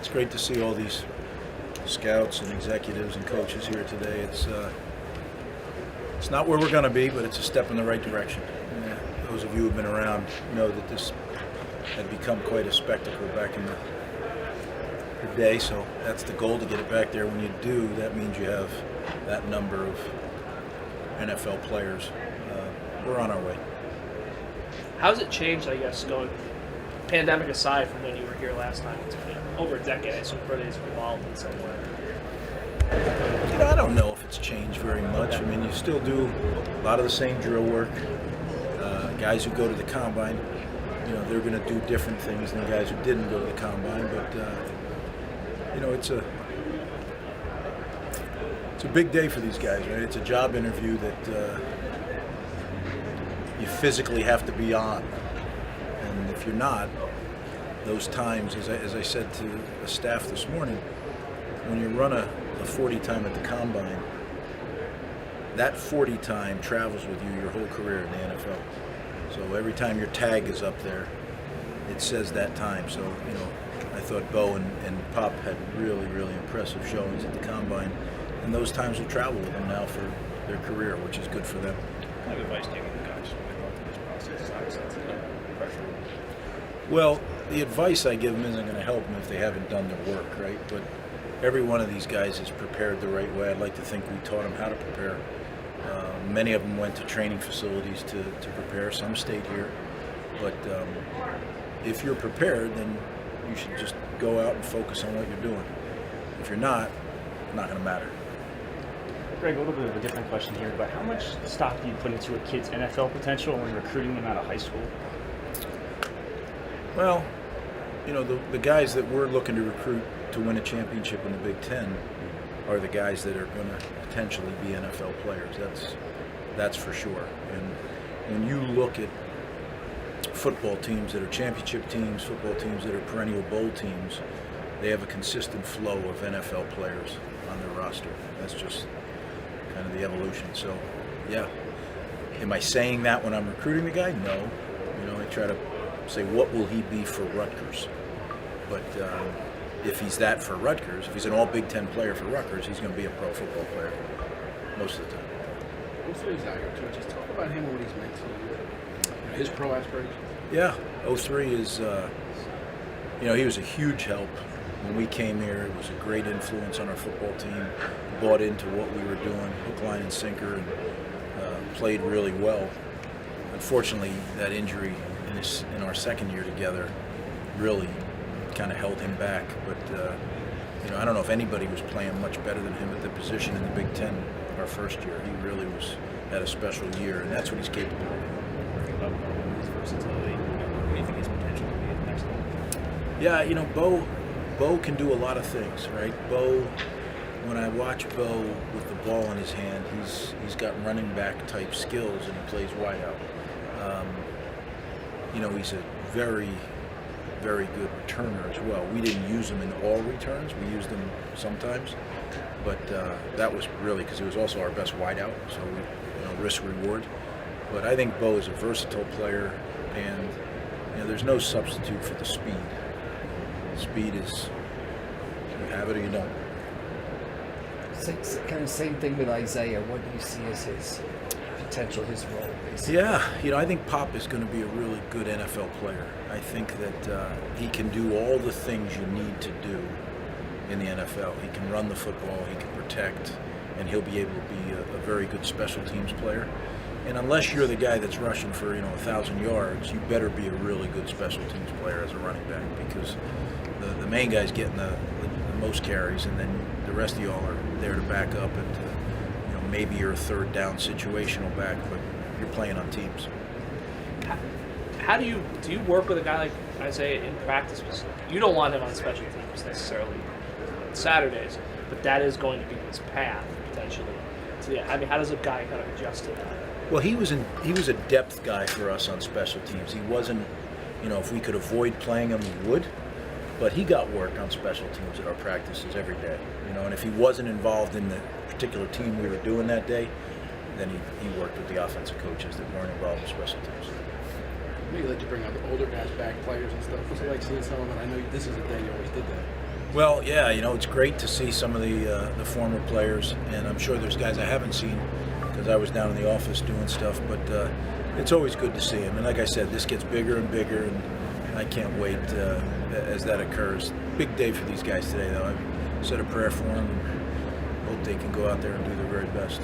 It's great to see all these scouts and executives and coaches here today. It's not where we're going to be, but it's a step in the right direction. Those of you who have been around know that this had become quite a spectacle back in the day, so that's the goal, to get it back there. When you do, that means you have that number of NFL players. We're on our way. How's it changed, I guess, going pandemic aside from when you were here last time? It's been over a decade, I assume Friday's evolved in some way. I don't know if it's changed very much. I mean, you still do a lot of the same drill work. Guys who go to the combine, they're going to do different things than guys who didn't go to the combine. But it's a big day for these guys, right? It's a job interview that you physically have to be on, and if you're not, those times, as I said to the staff this morning, when you run a 40 time at the combine, that 40 time travels with you your whole career in the NFL. So every time your tag is up there, it says that time. So, I thought Bo and Pop had really, really impressive showings at the combine, and those times will travel with them now for their career, which is good for them. What advice do you give the guys going through this process? Obviously, it's pressure. Well, the advice I give them isn't going to help them if they haven't done their work, right? But every one of these guys is prepared the right way. I'd like to think we taught them how to prepare. Many of them went to training facilities to prepare. Some stayed here. But if you're prepared, then you should just go out and focus on what you're doing. If you're not, it's not going to matter. Greg, a little bit of a different question here, but how much stock do you put into a kid's NFL potential when recruiting them out of high school? Well, the guys that we're looking to recruit to win a championship in the Big Ten are the guys that are going to potentially be NFL players. That's for sure. And when you look at football teams that are championship teams, football teams that are perennial bowl teams, they have a consistent flow of NFL players on their roster. That's just kind of the evolution. So, yeah. Am I saying that when I'm recruiting the guy? No. I try to say, what will he be for Rutgers? But if he's that for Rutgers, if he's an all Big Ten player for Rutgers, he's going to be a pro football player most of the time. Who's out here too? Just talk about him and what he's meant to you. His pro aspirations. Yeah, 03 is, he was a huge help when we came here. It was a great influence on our football team. Bought into what we were doing, hook, line, and sinker, and played really well. Unfortunately, that injury in our second year together really kind of held him back. But I don't know if anybody was playing much better than him at the position in the Big Ten our first year. He really had a special year, and that's what he's capable of. His versatility. What do you think his potential will be at the next level? Yeah, Bo can do a lot of things, right? Bo, when I watch Bo with the ball in his hand, he's got running back type skills, and he plays wide out. He's a very, very good returner as well. We didn't use him in all returns. We used him sometimes, but that was really because he was also our best wideout, so risk reward. But I think Bo is a versatile player, and there's no substitute for the speed. Speed is, you have it or you don't. Kind of same thing with Isaiah. What do you see as his potential, his role, basically? Yeah, I think Pop is going to be a really good NFL player. I think that he can do all the things you need to do in the NFL. He can run the football, he can protect, and he'll be able to be a very good special teams player. And unless you're the guy that's rushing for 1,000 yards, you better be a really good special teams player as a running back, because the main guy's getting the most carries, and then the rest of y'all are there to back up, and maybe you're a third down situational back, but you're playing on teams. How do you work with a guy like Isaiah in practice? You don't want him on special teams necessarily on Saturdays, but that is going to be his path potentially. So yeah, how does a guy kind of adjust to that? Well, he was a depth guy for us on special teams. He wasn't, if we could avoid playing him, we would. But he got work on special teams at our practices every day. And if he wasn't involved in the particular team we were doing that day, then he worked with the offensive coaches that weren't involved in special teams. Maybe like to bring out the older guys back, players and stuff. What's it like seeing some of it? I know this is a day you always did that. Well, yeah, it's great to see some of the former players, and I'm sure there's guys I haven't seen because I was down in the office doing stuff, but it's always good to see them. And like I said, this gets bigger and bigger, and I can't wait as that occurs. Big day for these guys today, though. I said a prayer for them and hope they can go out there and do their very best.